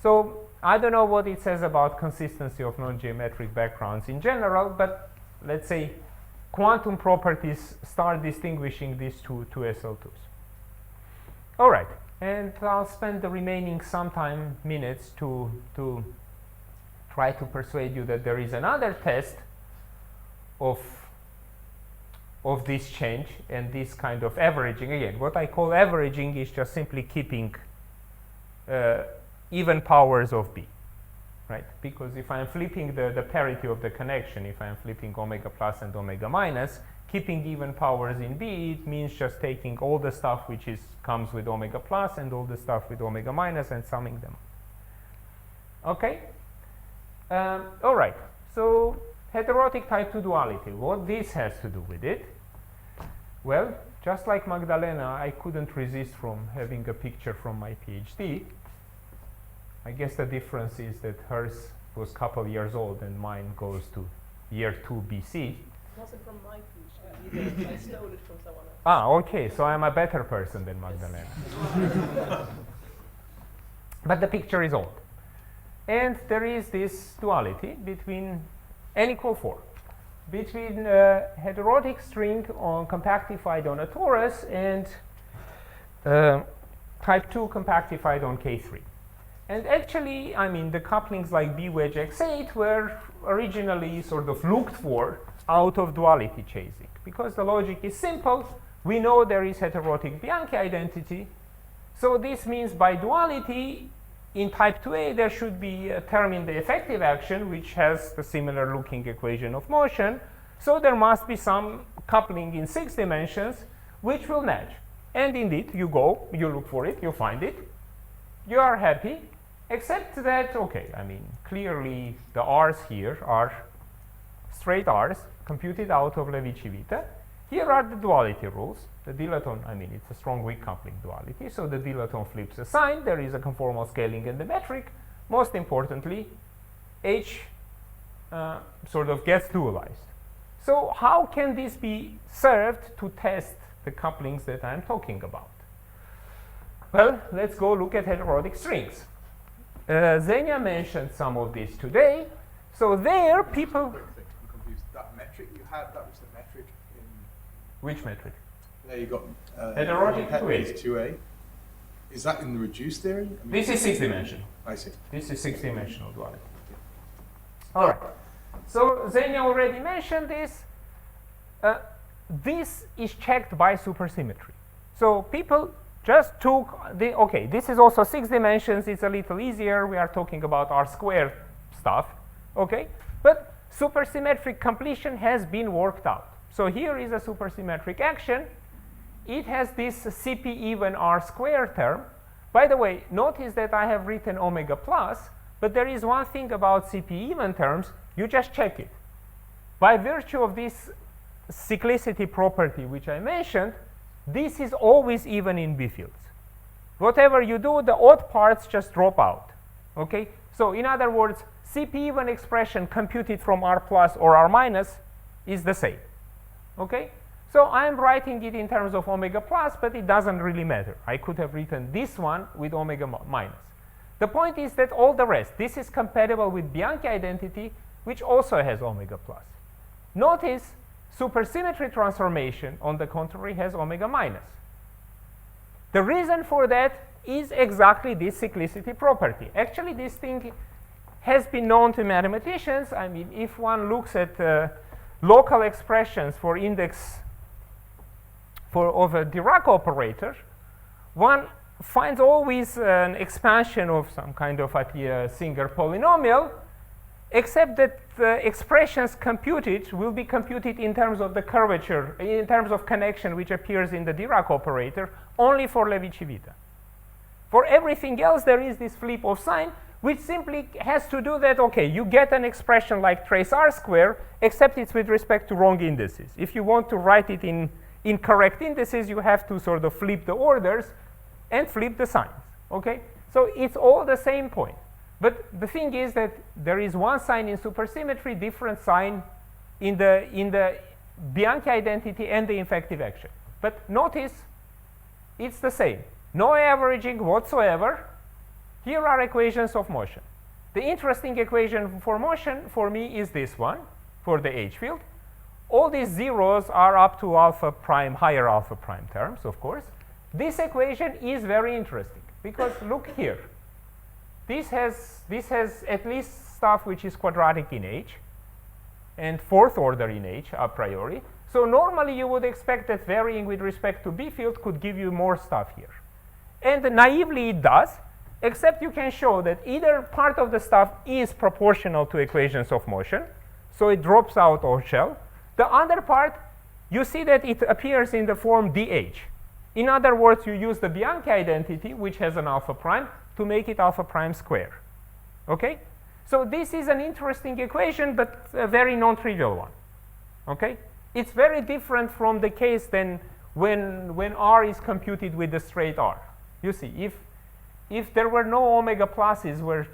So I don't know what it says about consistency of non-geometric backgrounds in general, but let's say quantum properties start distinguishing these two SL2s. All right, and I'll spend the remaining some minutes to try to persuade you that there is another test of this change and this kind of averaging. Again, what I call averaging is just simply keeping even powers of B, right? Because if I'm flipping the parity of the connection, if I'm flipping omega plus and omega minus, keeping even powers in B, it means just taking all the stuff which comes with omega plus and all the stuff with omega minus and summing them. Okay? All right. So heterotic type 2 duality, what this has to do with it? Well, just like Magdalena, I couldn't resist from having a picture from my PhD. I guess the difference is that hers was a couple years old and mine goes to year 2 BC.
It wasn't from my PhD either. I stole it from someone else.
Ah, okay, so I'm a better person than Magdalena. But the picture is old. And there is this duality between n equal 4, between heterotic string compactified on a torus and type 2 compactified on K3. And actually, I mean, the couplings like B wedge X8 were originally sort of looked for out of duality chasing. Because the logic is simple, we know there is heterotic Bianchi identity. So this means by duality, in type 2a, there should be a term in the effective action which has the similar looking equation of motion. So there must be some coupling in 6 dimensions which will match. And indeed, you go, you look for it, you find it, you are happy, except that, okay, I mean, clearly the R's here are straight R's computed out of Levi-Civita. Here are the duality rules. The dilaton, I mean, it's a strong weak coupling duality, so the dilaton flips a sign, there is a conformal scaling in the metric. Most importantly, H sort of gets dualized. So how can this be served to test the couplings that I'm talking about? Well, let's go look at heterotic strings. Xenia mentioned some of this today. So there, people...
Quick thing, I'm confused. That metric you had, that was the metric in...
Which metric?
There you got...
Heterotic 2A.
2A. Is that in the reduced theory? I mean,
This is 6-dimensional.
I see.
This is 6-dimensional duality. All right. So Xenia already mentioned this. This is checked by supersymmetry. So people just took the, okay, this is also 6 dimensions. It's a little easier. We are talking about R squared stuff. Okay. But supersymmetric completion has been worked out. So here is a supersymmetric action. It has this CP even R squared term. By the way, notice that I have written omega plus, but there is one thing about CP even terms, you just check it. By virtue of this cyclicity property which I mentioned, this is always even in B fields. Whatever you do, the odd parts just drop out. Okay? So in other words, CP even expression computed from R plus or R minus is the same. Okay? So I'm writing it in terms of omega plus, but it doesn't really matter. I could have written this one with omega minus. The point is that all the rest, this is compatible with Bianchi identity, which also has omega plus. Notice supersymmetry transformation, on the contrary, has omega minus. The reason for that is exactly this cyclicity property. Actually, this thing has been known to mathematicians. I mean, if one looks at local expressions for index of a Dirac operator, one finds always an expansion of some kind of a Singer polynomial, except that the expressions computed will be computed in terms of the curvature, in terms of connection which appears in the Dirac operator, only for Levi-Civita. For everything else, there is this flip of sign, which simply has to do that, okay, you get an expression like trace R square, except it's with respect to wrong indices. If you want to write it in correct indices, you have to sort of flip the orders and flip the signs, okay? So it's all the same point. But the thing is that there is one sign in supersymmetry, different sign in the Bianchi identity and the infective action. But notice it's the same. No averaging whatsoever. Here are equations of motion. The interesting equation for motion for me is this one, for the H field. All these zeros are up to alpha prime, higher alpha prime terms, of course. This equation is very interesting because look here. This has at least stuff which is quadratic in H and fourth order in H a priori. So normally you would expect that varying with respect to B field could give you more stuff here. And naively it does, except you can show that either part of the stuff is proportional to equations of motion, so it drops out or shell. The other part, you see that it appears in the form DH. In other words, you use the Bianchi identity, which has an alpha prime, to make it alpha prime square. Okay? So this is an interesting equation, but a very non-trivial one. Okay? It's very different from the case than when R is computed with the straight R. You see, if there were no omega pluses, were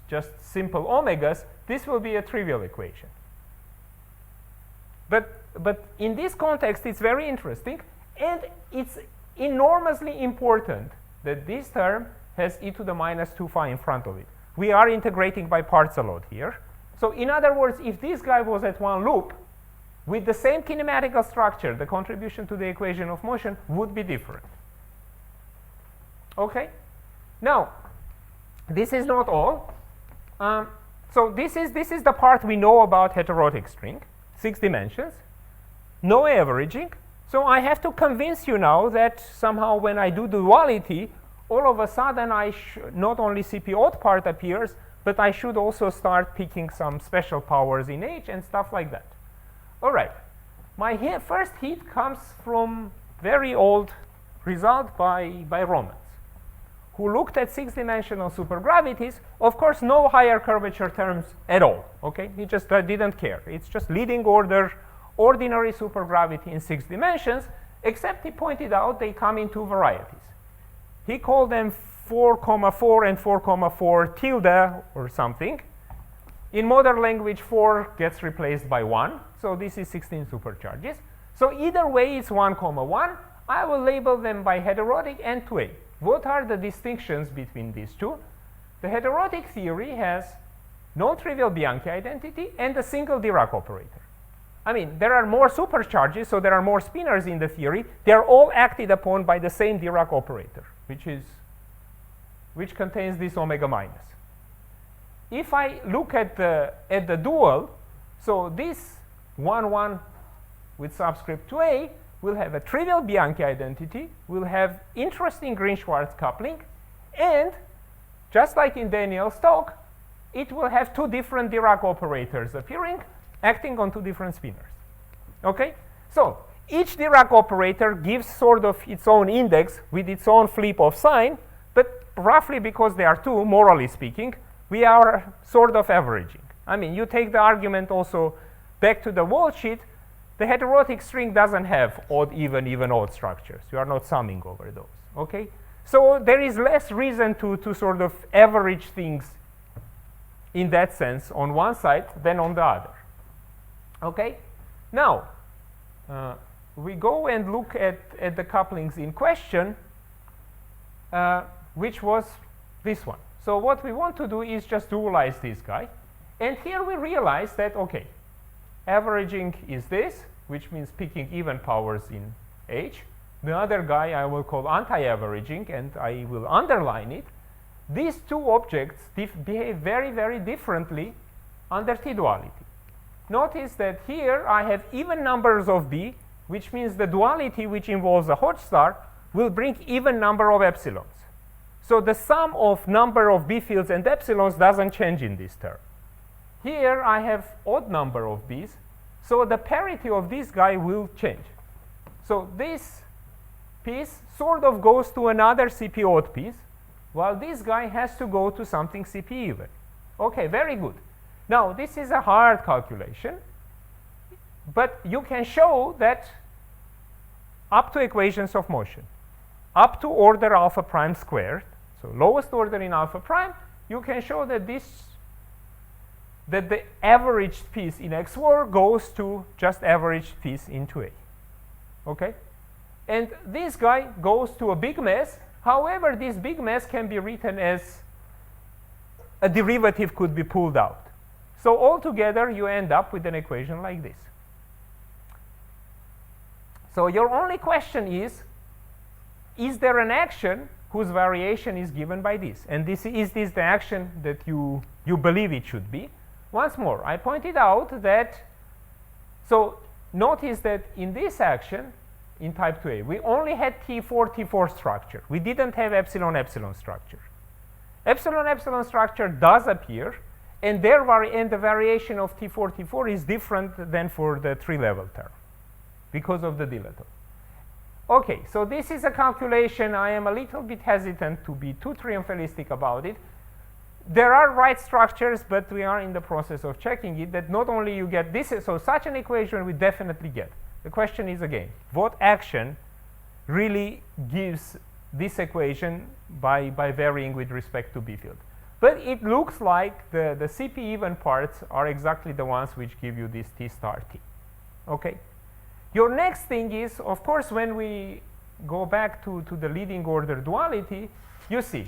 just simple omegas, this will be a trivial equation. But in this context, it's very interesting, and it's enormously important that this term has e to the minus 2 phi in front of it. We are integrating by parts a lot here. So in other words, if this guy was at one loop, with the same kinematical structure, the contribution to the equation of motion would be different. Okay? Now, this is not all. So this is the part we know about heterotic string, 6 dimensions, no averaging. So I have to convince you now that somehow when I do duality, all of a sudden not only CP odd part appears, but I should also start picking some special powers in H and stuff like that. All right. My first hit comes from very old result by Romans, who looked at 6-dimensional supergravities. Of course, no higher curvature terms at all. Okay, he just didn't care. It's just leading order, ordinary supergravity in 6 dimensions, except he pointed out they come in 2 varieties. He called them 4,4 and 4,4 tilde or something. In modern language, 4 gets replaced by 1. So this is 16 supercharges. So either way, it's 1,1. I will label them by heterotic and 2A. What are the distinctions between these two? The heterotic theory has non-trivial Bianchi identity and a single Dirac operator. I mean, there are more supercharges, so there are more spinors in the theory. They are all acted upon by the same Dirac operator, which contains this omega minus. If I look at the dual, so this 1,1 with subscript 2A will have a trivial Bianchi identity, will have interesting Green-Schwarz coupling, and just like in Daniel-Stokes, it will have 2 different Dirac operators appearing, acting on 2 different spinors. Okay? So each Dirac operator gives sort of its own index with its own flip of sign, but roughly because they are 2, morally speaking, we are sort of averaging. I mean, you take the argument also back to the wall sheet, the heterotic string doesn't have odd, even odd structures. You are not summing over those. Okay? So there is less reason to sort of average things in that sense on one side than on the other. Okay? Now, we go and look at the couplings in question, which was this one. So what we want to do is just dualize this guy. And here we realize that, okay, averaging is this, which means picking even powers in H. The other guy I will call anti-averaging, and I will underline it. These 2 objects behave very, very differently under T-duality. Notice that here I have even numbers of B, which means the duality which involves a Hodge star will bring even number of epsilons. So the sum of number of B fields and epsilons doesn't change in this term. Here I have odd number of B's, so the parity of this guy will change. So this piece sort of goes to another CP odd piece, while this guy has to go to something CP even. Okay, very good. Now, this is a hard calculation, but you can show that up to equations of motion, up to order alpha prime squared, so lowest order in alpha prime, you can show that that the averaged piece in XOR goes to just averaged piece into A. Okay? And this guy goes to a big mass. However, this big mass can be written as a derivative could be pulled out. So altogether, you end up with an equation like this. So your only question is there an action whose variation is given by this? And is this the action that you believe it should be? Once more, I pointed out that, so notice that in this action, in type 2A, we only had T4 structure. We didn't have epsilon structure. Epsilon structure does appear, and the variation of T4 is different than for the 3-level term because of the dilaton. Okay, so this is a calculation. I am a little bit hesitant to be too triumphalistic about it. There are right structures, but we are in the process of checking it, that not only you get this, so such an equation we definitely get. The question is again, what action really gives this equation by varying with respect to B field? But it looks like the CP even parts are exactly the ones which give you this T star T. Okay? Your next thing is, of course, when we go back to the leading order duality, you see,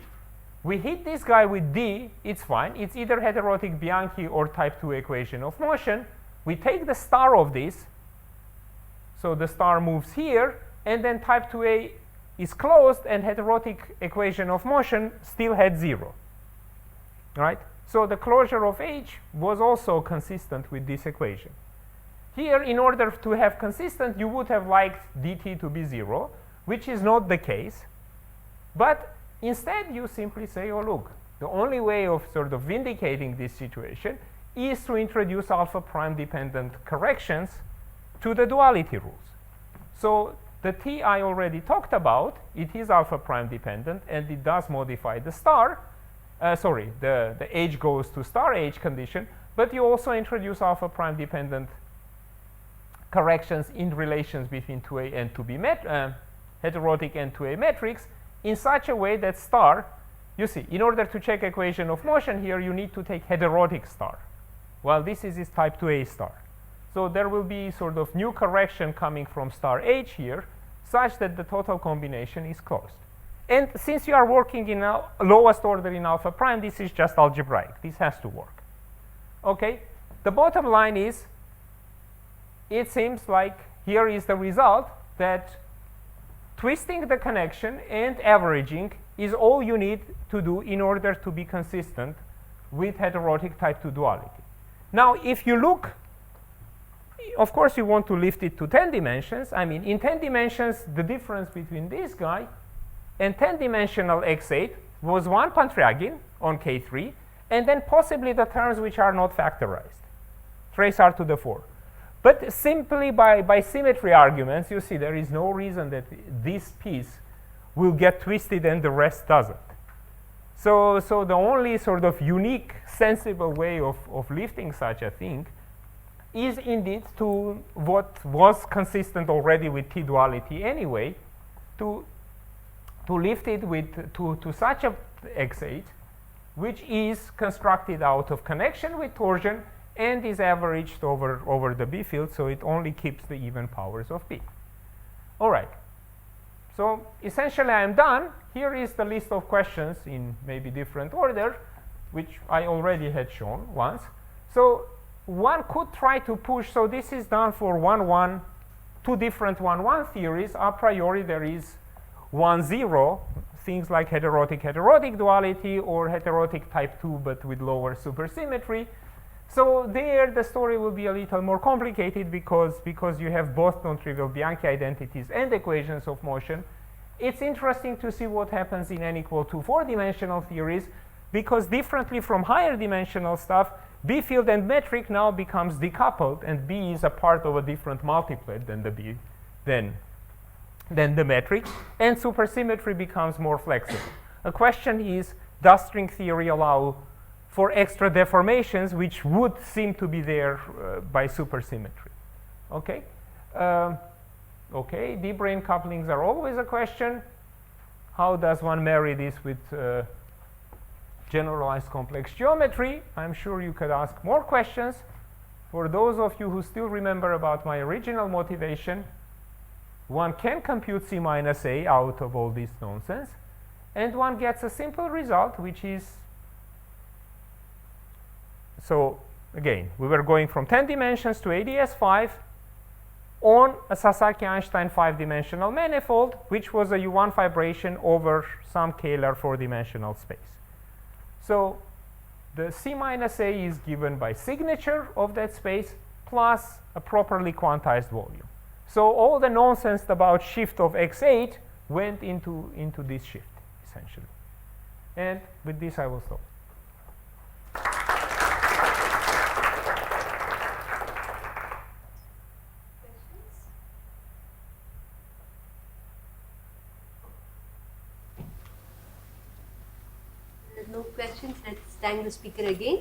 we hit this guy with D, it's fine. It's either heterotic Bianchi or type 2 equation of motion. We take the star of this, so the star moves here, and then type 2A is closed, and heterotic equation of motion still had 0. Right? So the closure of H was also consistent with this equation. Here, in order to have consistent, you would have liked dt to be 0, which is not the case. But instead, you simply say, oh, look, the only way of sort of vindicating this situation is to introduce alpha prime dependent corrections to the duality rules. So the T I already talked about, it is alpha prime dependent, and it does modify the star. The H goes to star H condition, but you also introduce alpha prime dependent corrections in relations between 2A and 2B heterotic and 2A metrics in such a way that star, you see, in order to check equation of motion here, you need to take heterotic star, while this is type 2A star. So there will be sort of new correction coming from star H here, such that the total combination is closed. And since you are working in a lowest order in alpha prime, this is just algebraic. This has to work. Okay? The bottom line is, it seems like here is the result that twisting the connection and averaging is all you need to do in order to be consistent with heterotic type 2 duality. Now, if you look, of course, you want to lift it to 10 dimensions. I mean, in 10 dimensions, the difference between this guy and 10-dimensional X8 was 1 Pantriagin on K3, and then possibly the terms which are not factorized, trace R to the 4. But simply by symmetry arguments, you see there is no reason that this piece will get twisted and the rest doesn't. So the only sort of unique, sensible way of lifting such a thing is indeed to what was consistent already with T-duality anyway, to lift it to such a X8, which is constructed out of connection with torsion and is averaged over the B field, so it only keeps the even powers of B. All right. So essentially, I am done. Here is the list of questions in maybe different order, which I already had shown once. So one could try to push. So this is done for 1-1, two different 1-1 theories. A priori, there is 1-0, things like heterotic duality or heterotic type 2, but with lower supersymmetry. So there, the story will be a little more complicated because you have both non-trivial Bianchi identities and equations of motion, it's interesting to see what happens in n equal to 4-dimensional theories, because differently from higher dimensional stuff, B field and metric now becomes decoupled, and B is a part of a different multiplet than the B, than the metric, and supersymmetry becomes more flexible. A question is, does string theory allow for extra deformations which would seem to be there by supersymmetry? Okay. Okay, D-brane couplings are always a question. How does one marry this with generalized complex geometry? I'm sure you could ask more questions. For those of you who still remember about my original motivation, one can compute C minus A out of all this nonsense, and one gets a simple result, which is, so again, we were going from 10 dimensions to ADS5 on a Sasaki-Einstein 5-dimensional manifold, which was a U1 fibration over some scalar 4-dimensional space. So the C minus A is given by signature of that space plus a properly quantized volume. So all the nonsense about shift of x8 went into this shift, essentially. And with this, I will stop.
There's no questions. Let's thank the speaker again.